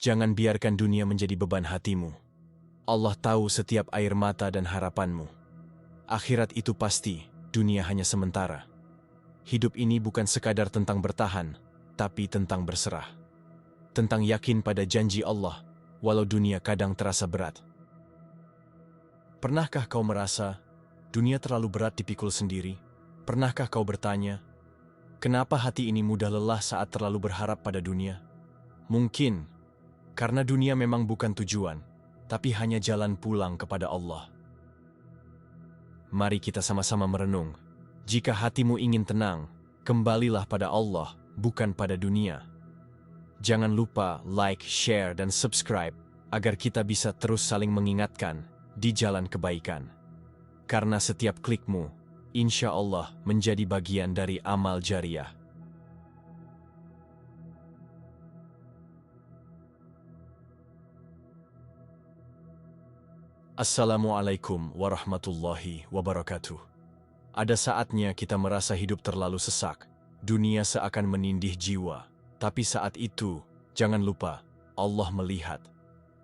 Jangan biarkan dunia menjadi beban hatimu. Allah tahu setiap air mata dan harapanmu. Akhirat itu pasti, dunia hanya sementara. Hidup ini bukan sekadar tentang bertahan, tapi tentang berserah. Tentang yakin pada janji Allah, walau dunia kadang terasa berat. Pernahkah kau merasa dunia terlalu berat dipikul sendiri? Pernahkah kau bertanya, kenapa hati ini mudah lelah saat terlalu berharap pada dunia? Mungkin karena dunia memang bukan tujuan, tapi hanya jalan pulang kepada Allah. Mari kita sama-sama merenung. Jika hatimu ingin tenang, kembalilah pada Allah, bukan pada dunia. Jangan lupa like, share, dan subscribe agar kita bisa terus saling mengingatkan di jalan kebaikan. Karena setiap klikmu, insya Allah menjadi bagian dari amal jariah. Assalamualaikum warahmatullahi wabarakatuh. Ada saatnya kita merasa hidup terlalu sesak, dunia seakan menindih jiwa. Tapi saat itu, jangan lupa, Allah melihat.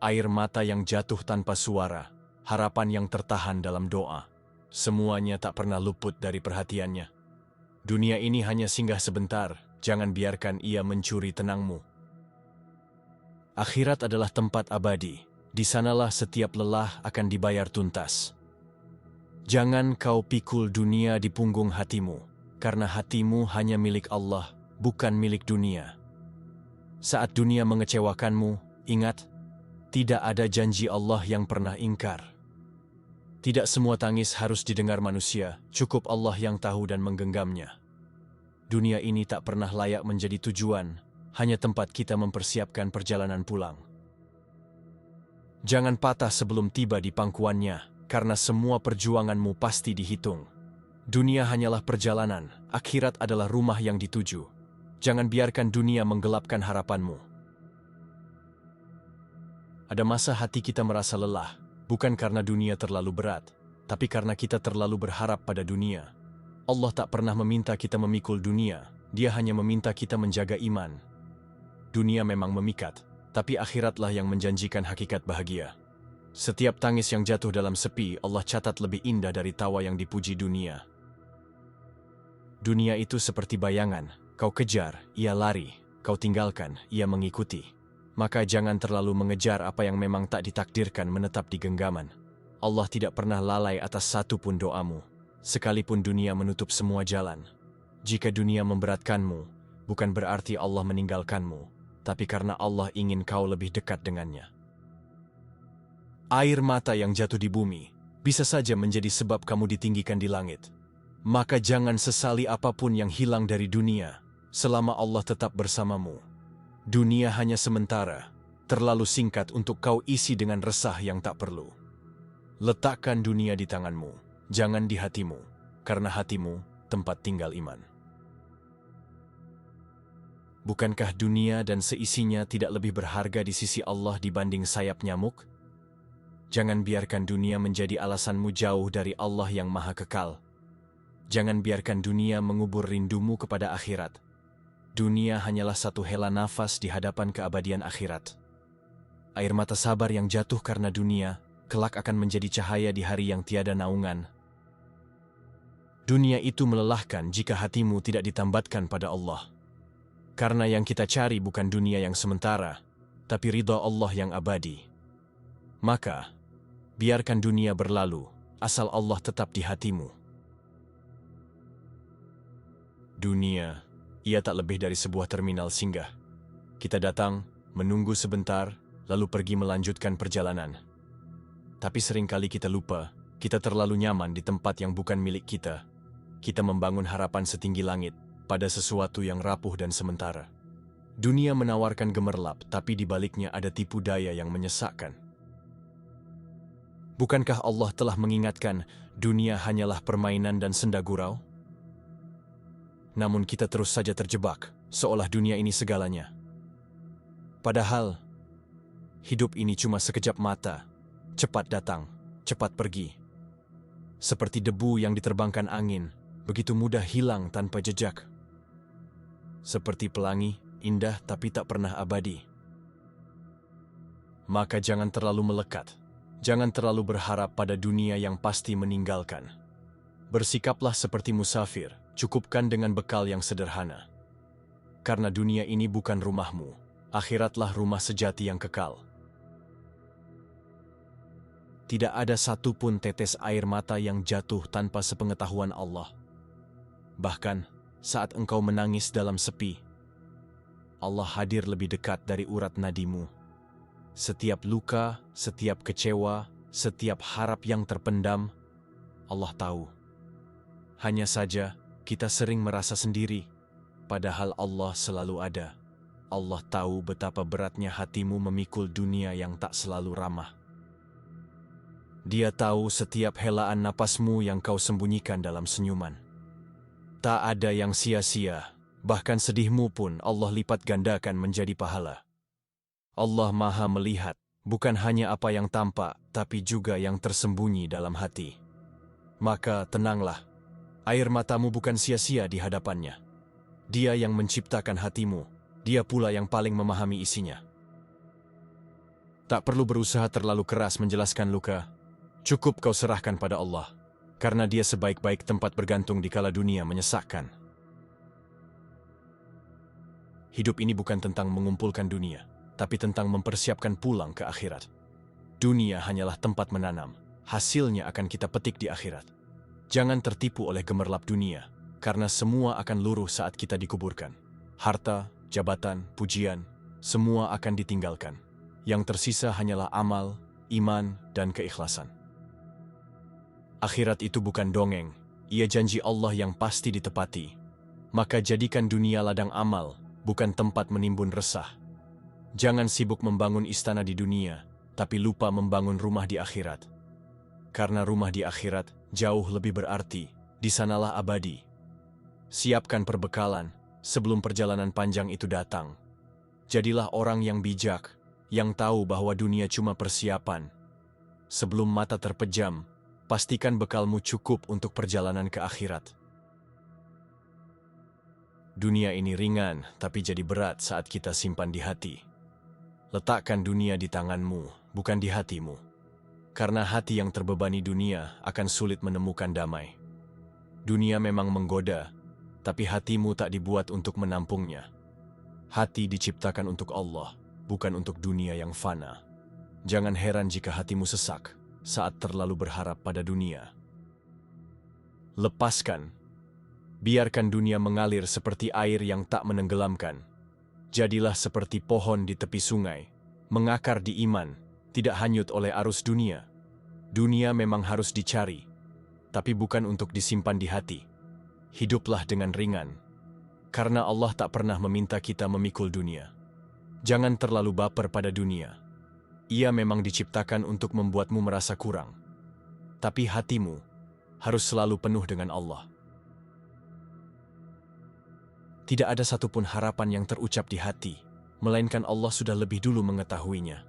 Air mata yang jatuh tanpa suara, harapan yang tertahan dalam doa. Semuanya tak pernah luput dari perhatiannya. Dunia ini hanya singgah sebentar, jangan biarkan ia mencuri tenangmu. Akhirat adalah tempat abadi, di sanalah setiap lelah akan dibayar tuntas. Jangan kau pikul dunia di punggung hatimu, karena hatimu hanya milik Allah, bukan milik dunia. Saat dunia mengecewakanmu, ingat, tidak ada janji Allah yang pernah ingkar. Tidak semua tangis harus didengar manusia, cukup Allah yang tahu dan menggenggamnya. Dunia ini tak pernah layak menjadi tujuan, hanya tempat kita mempersiapkan perjalanan pulang. Jangan patah sebelum tiba di pangkuannya, karena semua perjuanganmu pasti dihitung. Dunia hanyalah perjalanan, akhirat adalah rumah yang dituju. Jangan biarkan dunia menggelapkan harapanmu. Ada masa hati kita merasa lelah, bukan karena dunia terlalu berat, tapi karena kita terlalu berharap pada dunia. Allah tak pernah meminta kita memikul dunia, Dia hanya meminta kita menjaga iman. Dunia memang memikat, tapi akhiratlah yang menjanjikan hakikat bahagia. Setiap tangis yang jatuh dalam sepi, Allah catat lebih indah dari tawa yang dipuji dunia. Dunia itu seperti bayangan, kau kejar, ia lari, kau tinggalkan, ia mengikuti. Maka jangan terlalu mengejar apa yang memang tak ditakdirkan menetap di genggaman. Allah tidak pernah lalai atas satu pun doamu, sekalipun dunia menutup semua jalan. Jika dunia memberatkanmu, bukan berarti Allah meninggalkanmu, tapi karena Allah ingin kau lebih dekat dengannya. Air mata yang jatuh di bumi bisa saja menjadi sebab kamu ditinggikan di langit. Maka jangan sesali apapun yang hilang dari dunia, selama Allah tetap bersamamu. Dunia hanya sementara, terlalu singkat untuk kau isi dengan resah yang tak perlu. Letakkan dunia di tanganmu, jangan di hatimu, karena hatimu tempat tinggal iman. Bukankah dunia dan seisinya tidak lebih berharga di sisi Allah dibanding sayap nyamuk? Jangan biarkan dunia menjadi alasanmu jauh dari Allah yang Maha Kekal. Jangan biarkan dunia mengubur rindumu kepada akhirat. Dunia hanyalah satu hela nafas di hadapan keabadian akhirat. Air mata sabar yang jatuh karena dunia, kelak akan menjadi cahaya di hari yang tiada naungan. Dunia itu melelahkan jika hatimu tidak ditambatkan pada Allah. Karena yang kita cari bukan dunia yang sementara, tapi ridha Allah yang abadi. Maka, biarkan dunia berlalu, asal Allah tetap di hatimu. Dunia, ia tak lebih dari sebuah terminal singgah. Kita datang, menunggu sebentar, lalu pergi melanjutkan perjalanan. Tapi seringkali kita lupa, kita terlalu nyaman di tempat yang bukan milik kita. Kita membangun harapan setinggi langit pada sesuatu yang rapuh dan sementara. Dunia menawarkan gemerlap, tapi di baliknya ada tipu daya yang menyesakkan. Bukankah Allah telah mengingatkan dunia hanyalah permainan dan senda gurau? Namun kita terus saja terjebak, seolah dunia ini segalanya. Padahal, hidup ini cuma sekejap mata, cepat datang, cepat pergi. Seperti debu yang diterbangkan angin, begitu mudah hilang tanpa jejak. Seperti pelangi, indah tapi tak pernah abadi. maka jangan terlalu melekat. Jangan terlalu berharap pada dunia yang pasti meninggalkan. Bersikaplah seperti musafir, cukupkan dengan bekal yang sederhana. Karena dunia ini bukan rumahmu, akhiratlah rumah sejati yang kekal. Tidak ada satupun tetes air mata yang jatuh tanpa sepengetahuan Allah. Bahkan, saat engkau menangis dalam sepi, Allah hadir lebih dekat dari urat nadimu. Setiap luka, setiap kecewa, setiap harap yang terpendam, Allah tahu. Hanya saja, kita sering merasa sendiri, padahal Allah selalu ada. Allah tahu betapa beratnya hatimu memikul dunia yang tak selalu ramah. Dia tahu setiap helaan napasmu yang kau sembunyikan dalam senyuman. Tak ada yang sia-sia, bahkan sedihmu pun Allah lipat gandakan menjadi pahala. Allah Maha melihat, bukan hanya apa yang tampak, tapi juga yang tersembunyi dalam hati. Maka tenanglah, air matamu bukan sia-sia di hadapannya. Dia yang menciptakan hatimu, dia pula yang paling memahami isinya. Tak perlu berusaha terlalu keras menjelaskan luka. Cukup kau serahkan pada Allah, karena Dia sebaik-baik tempat bergantung dikala dunia menyesakkan. Hidup ini bukan tentang mengumpulkan dunia, tapi tentang mempersiapkan pulang ke akhirat. Dunia hanyalah tempat menanam, hasilnya akan kita petik di akhirat. Jangan tertipu oleh gemerlap dunia, karena semua akan luruh saat kita dikuburkan. Harta, jabatan, pujian, semua akan ditinggalkan. Yang tersisa hanyalah amal, iman, dan keikhlasan. Akhirat itu bukan dongeng, ia janji Allah yang pasti ditepati. Maka jadikan dunia ladang amal, bukan tempat menimbun resah. Jangan sibuk membangun istana di dunia, tapi lupa membangun rumah di akhirat. Karena rumah di akhirat jauh lebih berarti, di sanalah abadi. Siapkan perbekalan sebelum perjalanan panjang itu datang. Jadilah orang yang bijak, yang tahu bahwa dunia cuma persiapan. Sebelum mata terpejam, pastikan bekalmu cukup untuk perjalanan ke akhirat. Dunia ini ringan, tapi jadi berat saat kita simpan di hati. Letakkan dunia di tanganmu, bukan di hatimu. Karena hati yang terbebani dunia akan sulit menemukan damai. Dunia memang menggoda, tapi hatimu tak dibuat untuk menampungnya. Hati diciptakan untuk Allah, bukan untuk dunia yang fana. Jangan heran jika hatimu sesak saat terlalu berharap pada dunia. Lepaskan. Biarkan dunia mengalir seperti air yang tak menenggelamkan. Jadilah seperti pohon di tepi sungai, mengakar di iman, tidak hanyut oleh arus dunia. Dunia memang harus dicari, tapi bukan untuk disimpan di hati. Hiduplah dengan ringan, karena Allah tak pernah meminta kita memikul dunia. Jangan terlalu baper pada dunia. Ia memang diciptakan untuk membuatmu merasa kurang. Tapi hatimu harus selalu penuh dengan Allah. Tidak ada satupun harapan yang terucap di hati, melainkan Allah sudah lebih dulu mengetahuinya.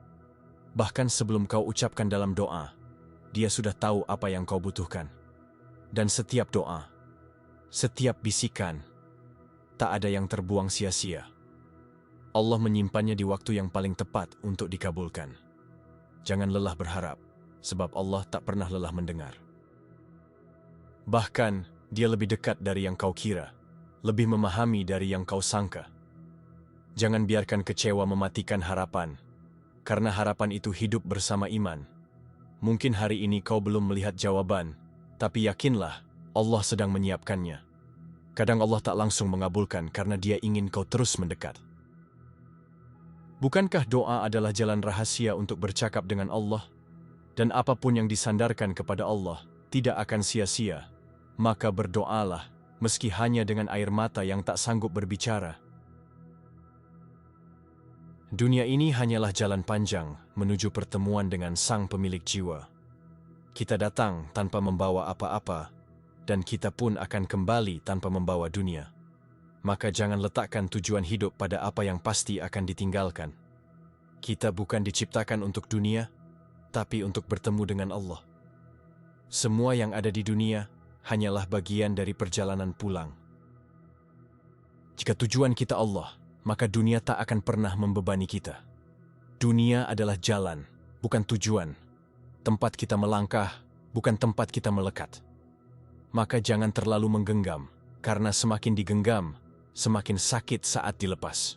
Bahkan sebelum kau ucapkan dalam doa, Dia sudah tahu apa yang kau butuhkan. Dan setiap doa, setiap bisikan, tak ada yang terbuang sia-sia. Allah menyimpannya di waktu yang paling tepat untuk dikabulkan. Jangan lelah berharap, sebab Allah tak pernah lelah mendengar. Bahkan, Dia lebih dekat dari yang kau kira, lebih memahami dari yang kau sangka. Jangan biarkan kecewa mematikan harapan, karena harapan itu hidup bersama iman. Mungkin hari ini kau belum melihat jawaban, tapi yakinlah, Allah sedang menyiapkannya. Kadang Allah tak langsung mengabulkan karena Dia ingin kau terus mendekat. Bukankah doa adalah jalan rahasia untuk bercakap dengan Allah? Dan apapun yang disandarkan kepada Allah tidak akan sia-sia. Maka berdoalah, meski hanya dengan air mata yang tak sanggup berbicara. Dunia ini hanyalah jalan panjang menuju pertemuan dengan Sang Pemilik jiwa. Kita datang tanpa membawa apa-apa, dan kita pun akan kembali tanpa membawa dunia. Maka jangan letakkan tujuan hidup pada apa yang pasti akan ditinggalkan. Kita bukan diciptakan untuk dunia, tapi untuk bertemu dengan Allah. Semua yang ada di dunia hanyalah bagian dari perjalanan pulang. Jika tujuan kita Allah, maka dunia tak akan pernah membebani kita. Dunia adalah jalan, bukan tujuan. Tempat kita melangkah, bukan tempat kita melekat. Maka jangan terlalu menggenggam, karena semakin digenggam, semakin sakit saat dilepas.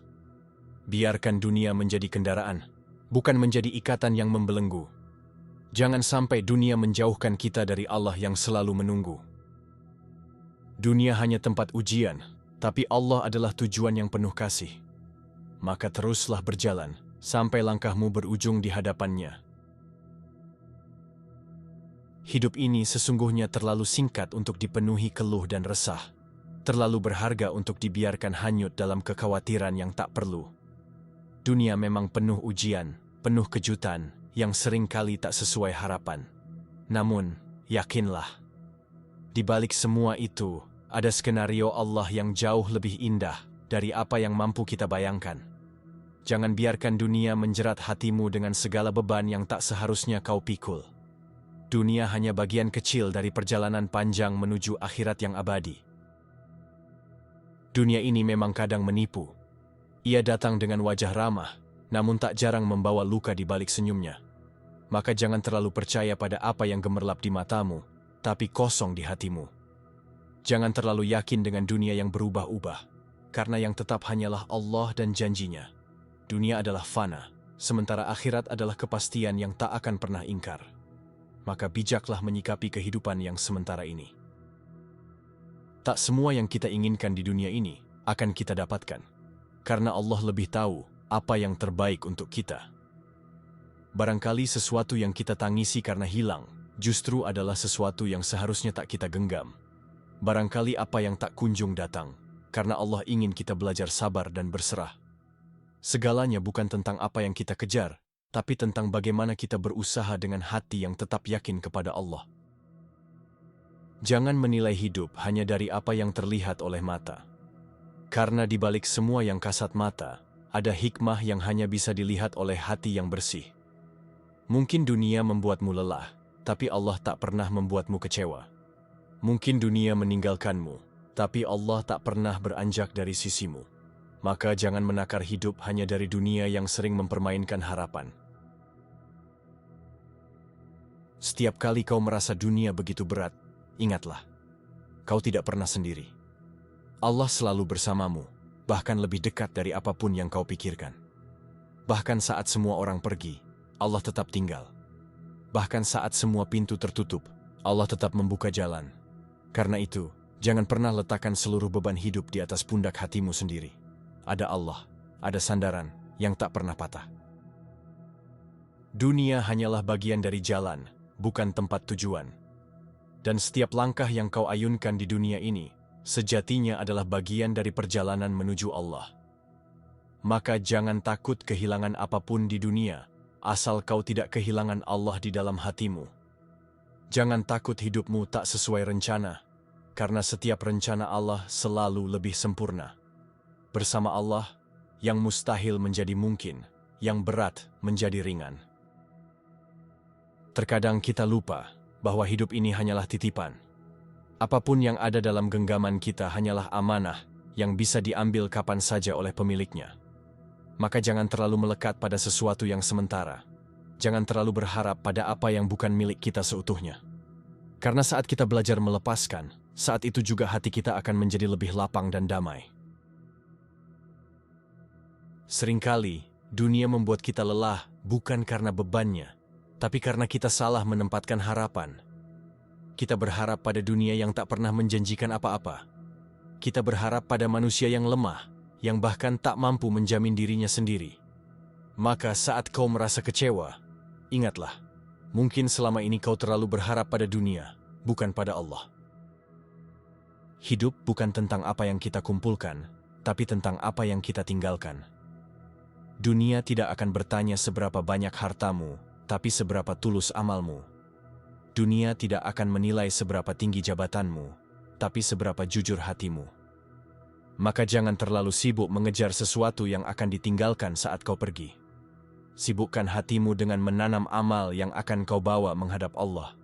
Biarkan dunia menjadi kendaraan, bukan menjadi ikatan yang membelenggu. Jangan sampai dunia menjauhkan kita dari Allah yang selalu menunggu. Dunia hanya tempat ujian, tapi Allah adalah tujuan yang penuh kasih. Maka teruslah berjalan, sampai langkahmu berujung di hadapannya. Hidup ini sesungguhnya terlalu singkat untuk dipenuhi keluh dan resah. Terlalu berharga untuk dibiarkan hanyut dalam kekhawatiran yang tak perlu. Dunia memang penuh ujian, penuh kejutan, yang sering kali tak sesuai harapan. Namun, yakinlah, di balik semua itu, ada skenario Allah yang jauh lebih indah dari apa yang mampu kita bayangkan. Jangan biarkan dunia menjerat hatimu dengan segala beban yang tak seharusnya kau pikul. Dunia hanya bagian kecil dari perjalanan panjang menuju akhirat yang abadi. Dunia ini memang kadang menipu. Ia datang dengan wajah ramah, namun tak jarang membawa luka di balik senyumnya. Maka jangan terlalu percaya pada apa yang gemerlap di matamu, tapi kosong di hatimu. Jangan terlalu yakin dengan dunia yang berubah-ubah, karena yang tetap hanyalah Allah dan janjinya. Dunia adalah fana, sementara akhirat adalah kepastian yang tak akan pernah ingkar. Maka bijaklah menyikapi kehidupan yang sementara ini. Tak semua yang kita inginkan di dunia ini akan kita dapatkan, karena Allah lebih tahu apa yang terbaik untuk kita. Barangkali sesuatu yang kita tangisi karena hilang, justru adalah sesuatu yang seharusnya tak kita genggam. Barangkali apa yang tak kunjung datang, karena Allah ingin kita belajar sabar dan berserah. Segalanya bukan tentang apa yang kita kejar, tapi tentang bagaimana kita berusaha dengan hati yang tetap yakin kepada Allah. Jangan menilai hidup hanya dari apa yang terlihat oleh mata. Karena di balik semua yang kasat mata, ada hikmah yang hanya bisa dilihat oleh hati yang bersih. Mungkin dunia membuatmu lelah, tapi Allah tak pernah membuatmu kecewa. Mungkin dunia meninggalkanmu, tapi Allah tak pernah beranjak dari sisimu. Maka jangan menakar hidup hanya dari dunia yang sering mempermainkan harapan. Setiap kali kau merasa dunia begitu berat, ingatlah, kau tidak pernah sendiri. Allah selalu bersamamu, bahkan lebih dekat dari apapun yang kau pikirkan. Bahkan saat semua orang pergi, Allah tetap tinggal. Bahkan saat semua pintu tertutup, Allah tetap membuka jalan. Karena itu, jangan pernah letakkan seluruh beban hidup di atas pundak hatimu sendiri. Ada Allah, ada sandaran yang tak pernah patah. Dunia hanyalah bagian dari jalan, bukan tempat tujuan. Dan setiap langkah yang kau ayunkan di dunia ini, sejatinya adalah bagian dari perjalanan menuju Allah. Maka jangan takut kehilangan apapun di dunia, asal kau tidak kehilangan Allah di dalam hatimu. Jangan takut hidupmu tak sesuai rencana, karena setiap rencana Allah selalu lebih sempurna. Bersama Allah, yang mustahil menjadi mungkin, yang berat menjadi ringan. Terkadang kita lupa bahwa hidup ini hanyalah titipan. Apapun yang ada dalam genggaman kita hanyalah amanah yang bisa diambil kapan saja oleh pemiliknya. Maka jangan terlalu melekat pada sesuatu yang sementara. Jangan terlalu berharap pada apa yang bukan milik kita seutuhnya. Karena saat kita belajar melepaskan, saat itu juga hati kita akan menjadi lebih lapang dan damai. Seringkali, dunia membuat kita lelah bukan karena bebannya, tapi karena kita salah menempatkan harapan. Kita berharap pada dunia yang tak pernah menjanjikan apa-apa. Kita berharap pada manusia yang lemah, yang bahkan tak mampu menjamin dirinya sendiri. Maka saat kau merasa kecewa, ingatlah, mungkin selama ini kau terlalu berharap pada dunia, bukan pada Allah. Hidup bukan tentang apa yang kita kumpulkan, tapi tentang apa yang kita tinggalkan. Dunia tidak akan bertanya seberapa banyak hartamu, tapi seberapa tulus amalmu. Dunia tidak akan menilai seberapa tinggi jabatanmu, tapi seberapa jujur hatimu. Maka jangan terlalu sibuk mengejar sesuatu yang akan ditinggalkan saat kau pergi. Sibukkan hatimu dengan menanam amal yang akan kau bawa menghadap Allah.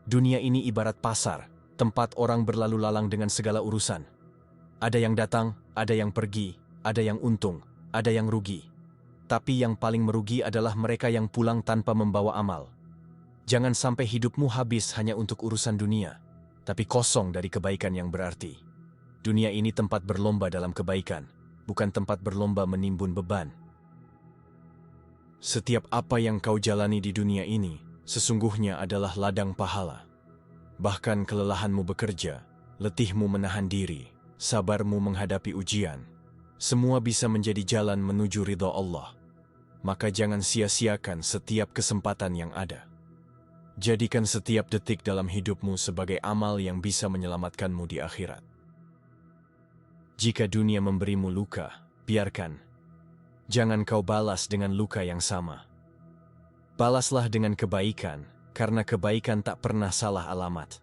Dunia ini ibarat pasar, tempat orang berlalu lalang dengan segala urusan. Ada yang datang, ada yang pergi, ada yang untung, ada yang rugi. Tapi yang paling merugi adalah mereka yang pulang tanpa membawa amal. Jangan sampai hidupmu habis hanya untuk urusan dunia, tapi kosong dari kebaikan yang berarti. Dunia ini tempat berlomba dalam kebaikan, bukan tempat berlomba menimbun beban. Setiap apa yang kau jalani di dunia ini, sesungguhnya adalah ladang pahala. Bahkan kelelahanmu bekerja, letihmu menahan diri, sabarmu menghadapi ujian, semua bisa menjadi jalan menuju ridha Allah. Maka jangan sia-siakan setiap kesempatan yang ada. Jadikan setiap detik dalam hidupmu sebagai amal yang bisa menyelamatkanmu di akhirat. Jika dunia memberimu luka, biarkan. Jangan kau balas dengan luka yang sama. Balaslah dengan kebaikan, karena kebaikan tak pernah salah alamat.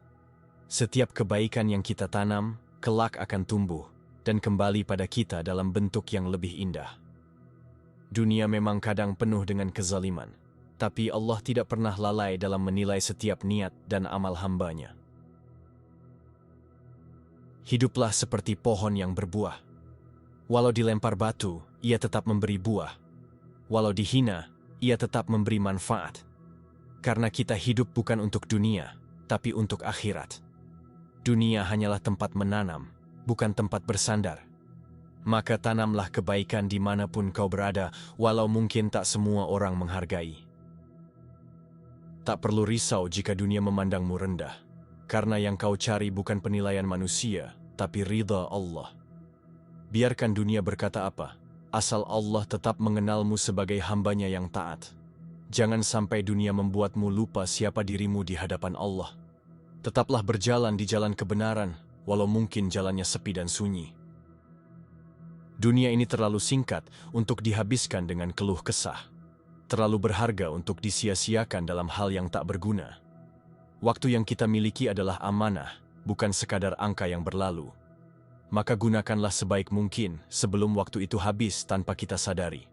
Setiap kebaikan yang kita tanam, kelak akan tumbuh, dan kembali pada kita dalam bentuk yang lebih indah. Dunia memang kadang penuh dengan kezaliman, tapi Allah tidak pernah lalai dalam menilai setiap niat dan amal hamba-Nya. Hiduplah seperti pohon yang berbuah. Walau dilempar batu, ia tetap memberi buah. Walau dihina, ia tetap memberi manfaat. Karena kita hidup bukan untuk dunia, tapi untuk akhirat. Dunia hanyalah tempat menanam, bukan tempat bersandar. Maka tanamlah kebaikan dimanapun kau berada, walau mungkin tak semua orang menghargai. Tak perlu risau jika dunia memandangmu rendah, karena yang kau cari bukan penilaian manusia, tapi ridha Allah. Biarkan dunia berkata apa, asal Allah tetap mengenalmu sebagai hamba-Nya yang taat. Jangan sampai dunia membuatmu lupa siapa dirimu di hadapan Allah. Tetaplah berjalan di jalan kebenaran, walau mungkin jalannya sepi dan sunyi. Dunia ini terlalu singkat untuk dihabiskan dengan keluh kesah. Terlalu berharga untuk disia-siakan dalam hal yang tak berguna. Waktu yang kita miliki adalah amanah, bukan sekadar angka yang berlalu. Maka gunakanlah sebaik mungkin sebelum waktu itu habis tanpa kita sadari.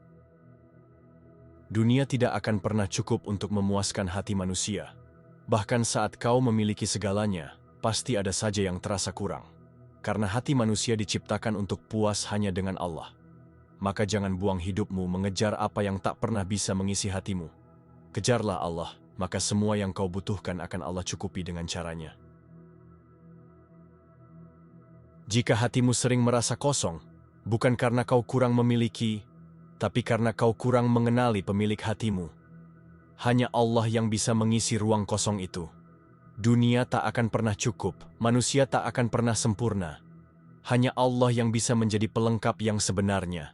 Dunia tidak akan pernah cukup untuk memuaskan hati manusia. Bahkan saat kau memiliki segalanya, pasti ada saja yang terasa kurang. Karena hati manusia diciptakan untuk puas hanya dengan Allah. Maka jangan buang hidupmu mengejar apa yang tak pernah bisa mengisi hatimu. Kejarlah Allah, maka semua yang kau butuhkan akan Allah cukupi dengan caranya. Jika hatimu sering merasa kosong, bukan karena kau kurang memiliki, tapi karena kau kurang mengenali pemilik hatimu. Hanya Allah yang bisa mengisi ruang kosong itu. Dunia tak akan pernah cukup, manusia tak akan pernah sempurna. Hanya Allah yang bisa menjadi pelengkap yang sebenarnya.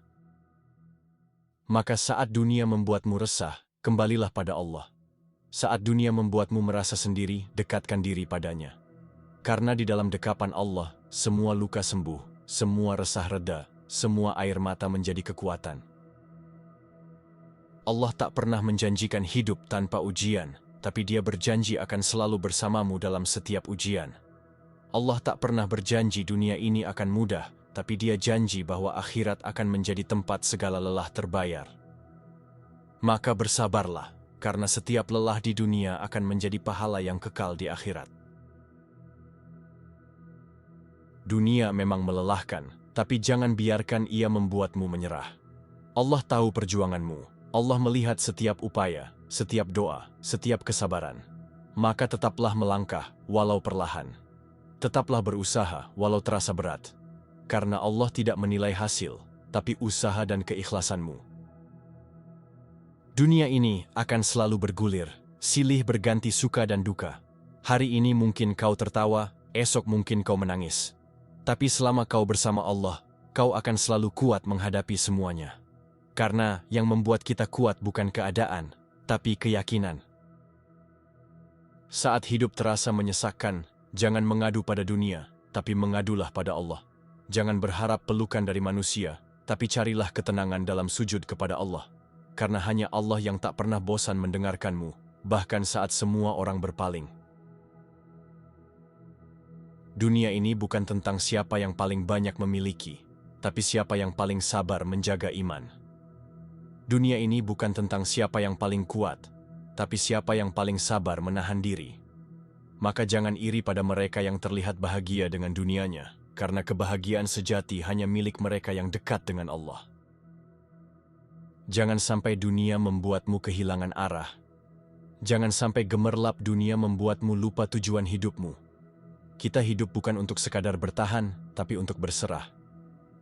Maka saat dunia membuatmu resah, kembalilah pada Allah. Saat dunia membuatmu merasa sendiri, dekatkan diri padanya. Karena di dalam dekapan Allah, semua luka sembuh, semua resah reda, semua air mata menjadi kekuatan. Allah tak pernah menjanjikan hidup tanpa ujian, tapi Dia berjanji akan selalu bersamamu dalam setiap ujian. Allah tak pernah berjanji dunia ini akan mudah, tapi Dia janji bahwa akhirat akan menjadi tempat segala lelah terbayar. Maka bersabarlah, karena setiap lelah di dunia akan menjadi pahala yang kekal di akhirat. Dunia memang melelahkan, tapi jangan biarkan ia membuatmu menyerah. Allah tahu perjuanganmu. Allah melihat setiap upaya, setiap doa, setiap kesabaran. Maka tetaplah melangkah, walau perlahan. Tetaplah berusaha, walau terasa berat. Karena Allah tidak menilai hasil, tapi usaha dan keikhlasanmu. Dunia ini akan selalu bergulir, silih berganti suka dan duka. Hari ini mungkin kau tertawa, esok mungkin kau menangis. Tapi selama kau bersama Allah, kau akan selalu kuat menghadapi semuanya. Karena yang membuat kita kuat bukan keadaan, tapi keyakinan. Saat hidup terasa menyesakkan, jangan mengadu pada dunia, tapi mengadulah pada Allah. Jangan berharap pelukan dari manusia, tapi carilah ketenangan dalam sujud kepada Allah. Karena hanya Allah yang tak pernah bosan mendengarkanmu, bahkan saat semua orang berpaling. Dunia ini bukan tentang siapa yang paling banyak memiliki, tapi siapa yang paling sabar menjaga iman. Dunia ini bukan tentang siapa yang paling kuat, tapi siapa yang paling sabar menahan diri. Maka jangan iri pada mereka yang terlihat bahagia dengan dunianya, karena kebahagiaan sejati hanya milik mereka yang dekat dengan Allah. Jangan sampai dunia membuatmu kehilangan arah. Jangan sampai gemerlap dunia membuatmu lupa tujuan hidupmu. Kita hidup bukan untuk sekadar bertahan, tapi untuk berserah.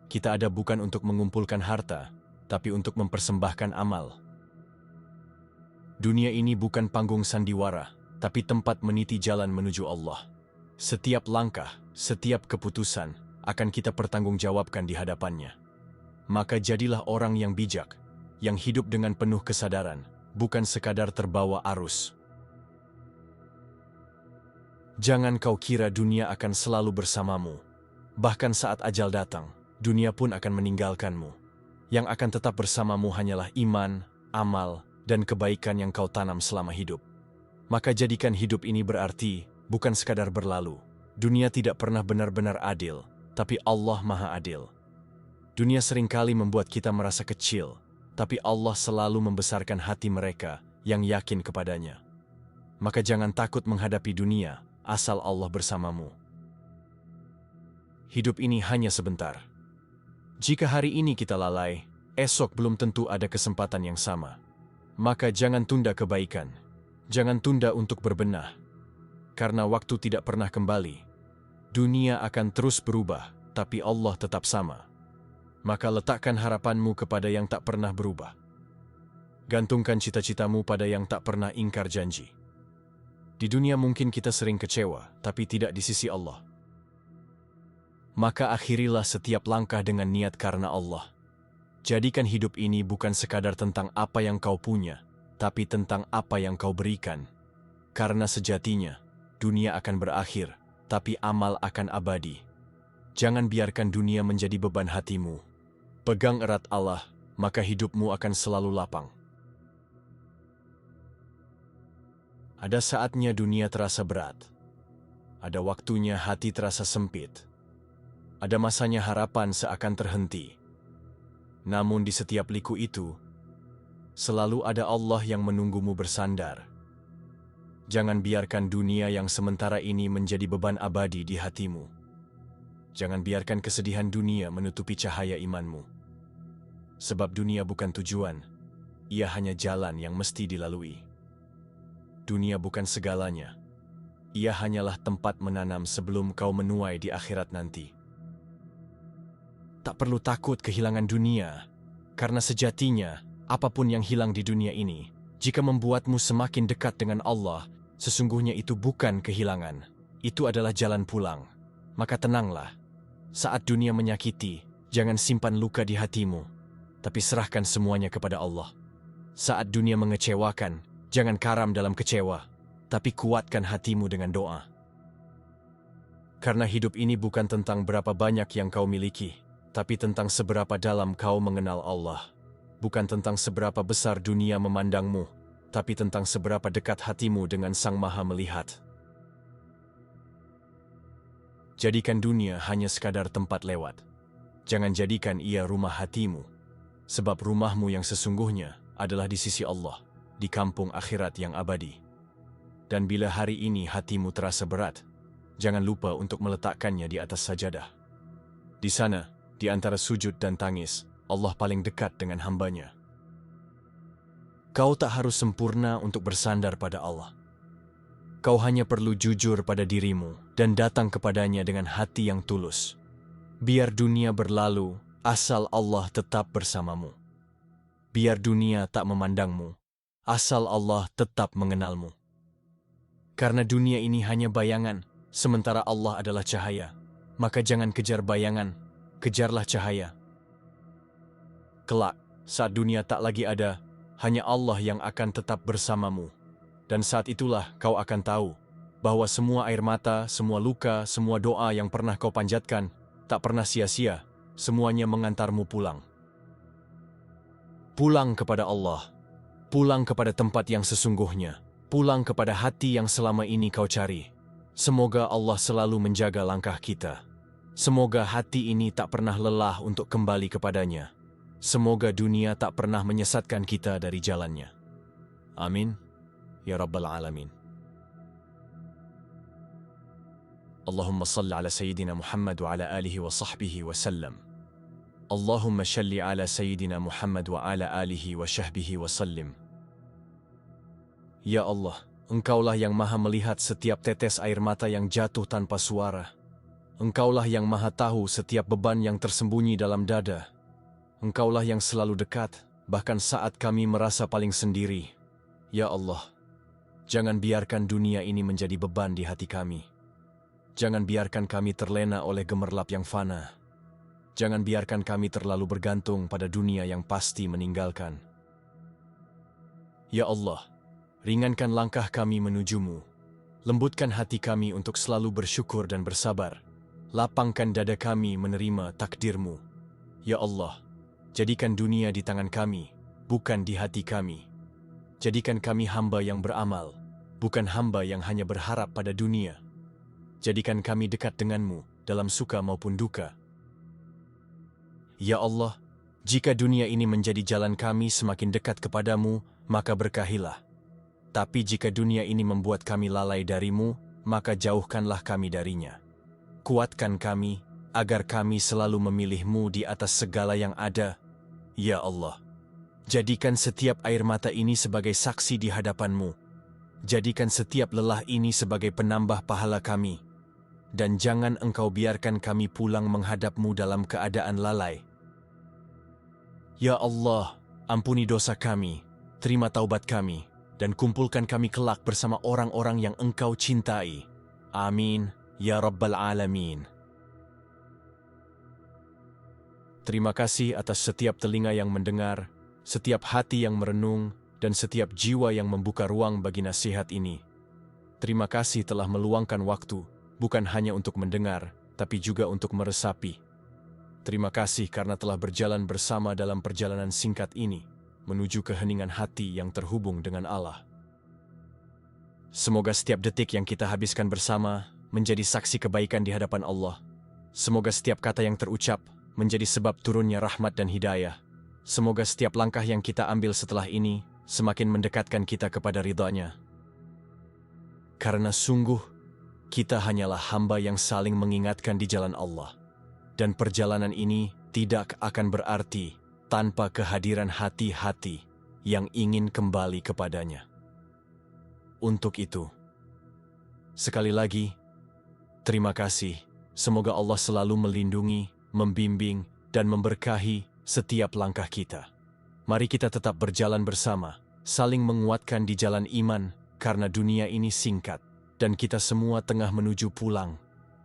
Kita ada bukan untuk mengumpulkan harta, tapi untuk mempersembahkan amal. Dunia ini bukan panggung sandiwara, tapi tempat meniti jalan menuju Allah. Setiap langkah, setiap keputusan akan kita pertanggungjawabkan di hadapannya. Maka jadilah orang yang bijak, yang hidup dengan penuh kesadaran, bukan sekadar terbawa arus. Jangan kau kira dunia akan selalu bersamamu. Bahkan saat ajal datang, dunia pun akan meninggalkanmu. Yang akan tetap bersamamu hanyalah iman, amal, dan kebaikan yang kau tanam selama hidup. Maka jadikan hidup ini berarti, bukan sekadar berlalu. Dunia tidak pernah benar-benar adil, tapi Allah Maha Adil. Dunia seringkali membuat kita merasa kecil, tapi Allah selalu membesarkan hati mereka yang yakin kepadanya. Maka jangan takut menghadapi dunia, asal Allah bersamamu. Hidup ini hanya sebentar. Jika hari ini kita lalai, esok belum tentu ada kesempatan yang sama. Maka jangan tunda kebaikan. Jangan tunda untuk berbenah. Karena waktu tidak pernah kembali. Dunia akan terus berubah, tapi Allah tetap sama. Maka letakkan harapanmu kepada yang tak pernah berubah. Gantungkan cita-citamu pada yang tak pernah ingkar janji. Di dunia mungkin kita sering kecewa, tapi tidak di sisi Allah. Maka akhirilah setiap langkah dengan niat karena Allah. Jadikan hidup ini bukan sekadar tentang apa yang kau punya, tapi tentang apa yang kau berikan. Karena sejatinya, dunia akan berakhir, tapi amal akan abadi. Jangan biarkan dunia menjadi beban hatimu. Pegang erat Allah, maka hidupmu akan selalu lapang. Ada saatnya dunia terasa berat. Ada waktunya hati terasa sempit. Ada masanya harapan seakan terhenti. Namun di setiap liku itu, selalu ada Allah yang menunggumu bersandar. Jangan biarkan dunia yang sementara ini menjadi beban abadi di hatimu. Jangan biarkan kesedihan dunia menutupi cahaya imanmu. Sebab dunia bukan tujuan, ia hanya jalan yang mesti dilalui. Dunia bukan segalanya, ia hanyalah tempat menanam sebelum kau menuai di akhirat nanti. Tak perlu takut kehilangan dunia, karena sejatinya apapun yang hilang di dunia ini, jika membuatmu semakin dekat dengan Allah, sesungguhnya itu bukan kehilangan, itu adalah jalan pulang. Maka tenanglah. Saat dunia menyakiti, jangan simpan luka di hatimu, tapi serahkan semuanya kepada Allah. Saat dunia mengecewakan, jangan karam dalam kecewa, tapi kuatkan hatimu dengan doa. Karena hidup ini bukan tentang berapa banyak yang kau miliki, tapi tentang seberapa dalam kau mengenal Allah. Bukan tentang seberapa besar dunia memandangmu, tapi tentang seberapa dekat hatimu dengan Sang Maha Melihat. Jadikan dunia hanya sekadar tempat lewat. Jangan jadikan ia rumah hatimu, sebab rumahmu yang sesungguhnya adalah di sisi Allah, di kampung akhirat yang abadi. Dan bila hari ini hatimu terasa berat, jangan lupa untuk meletakkannya di atas sajadah. Di sana, di antara sujud dan tangis, Allah paling dekat dengan hambanya. Kau tak harus sempurna untuk bersandar pada Allah. Kau hanya perlu jujur pada dirimu dan datang kepadanya dengan hati yang tulus. Biar dunia berlalu, asal Allah tetap bersamamu. Biar dunia tak memandangmu, asal Allah tetap mengenalmu. Karena dunia ini hanya bayangan, sementara Allah adalah cahaya. Maka jangan kejar bayangan, kejarlah cahaya. Kelak, saat dunia tak lagi ada, hanya Allah yang akan tetap bersamamu. Dan saat itulah kau akan tahu bahwa semua air mata, semua luka, semua doa yang pernah kau panjatkan tak pernah sia-sia, semuanya mengantarmu pulang. Pulang kepada Allah, pulang kepada tempat yang sesungguhnya, pulang kepada hati yang selama ini kau cari. Semoga Allah selalu menjaga langkah kita. Semoga hati ini tak pernah lelah untuk kembali kepadanya. Semoga dunia tak pernah menyesatkan kita dari jalannya. Amin. Ya Rabbal Alamin. Allahumma salli ala Sayyidina Muhammad wa ala alihi wa sahbihi wa sallam. Allahumma shalli ala Sayyidina Muhammad wa ala alihi wa syahbihi wa sallim. Ya Allah, Engkaulah yang maha melihat setiap tetes air mata yang jatuh tanpa suara. Engkaulah yang maha tahu setiap beban yang tersembunyi dalam dada. Engkaulah yang selalu dekat, bahkan saat kami merasa paling sendiri. Ya Allah, jangan biarkan dunia ini menjadi beban di hati kami. Jangan biarkan kami terlena oleh gemerlap yang fana. Jangan biarkan kami terlalu bergantung pada dunia yang pasti meninggalkan. Ya Allah, ringankan langkah kami menuju-Mu. Lembutkan hati kami untuk selalu bersyukur dan bersabar. Lapangkan dada kami menerima takdir-Mu. Ya Allah, jadikan dunia di tangan kami, bukan di hati kami. Jadikan kami hamba yang beramal, bukan hamba yang hanya berharap pada dunia. Jadikan kami dekat dengan-Mu dalam suka maupun duka. Ya Allah, jika dunia ini menjadi jalan kami semakin dekat kepadamu, maka berkahilah. Tapi jika dunia ini membuat kami lalai darimu, maka jauhkanlah kami darinya. Kuatkan kami, agar kami selalu memilih-Mu di atas segala yang ada. Ya Allah, jadikan setiap air mata ini sebagai saksi di hadapan-Mu. Jadikan setiap lelah ini sebagai penambah pahala kami. Dan jangan Engkau biarkan kami pulang menghadap-Mu dalam keadaan lalai. Ya Allah, ampuni dosa kami, terima taubat kami, dan kumpulkan kami kelak bersama orang-orang yang Engkau cintai. Amin, ya Rabbal Alamin. Terima kasih atas setiap telinga yang mendengar, setiap hati yang merenung, dan setiap jiwa yang membuka ruang bagi nasihat ini. Terima kasih telah meluangkan waktu, bukan hanya untuk mendengar, tapi juga untuk meresapi. Terima kasih karena telah berjalan bersama dalam perjalanan singkat ini, menuju keheningan hati yang terhubung dengan Allah. Semoga setiap detik yang kita habiskan bersama menjadi saksi kebaikan di hadapan Allah. Semoga setiap kata yang terucap menjadi sebab turunnya rahmat dan hidayah. Semoga setiap langkah yang kita ambil setelah ini semakin mendekatkan kita kepada ridha-Nya. Karena sungguh, kita hanyalah hamba yang saling mengingatkan di jalan Allah. Dan perjalanan ini tidak akan berarti tanpa kehadiran hati-hati yang ingin kembali kepadanya. Untuk itu, sekali lagi, terima kasih. Semoga Allah selalu melindungi, membimbing, dan memberkahi setiap langkah kita. Mari kita tetap berjalan bersama, saling menguatkan di jalan iman, karena dunia ini singkat, dan kita semua tengah menuju pulang.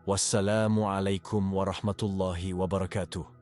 Wassalamualaikum warahmatullahi wabarakatuh.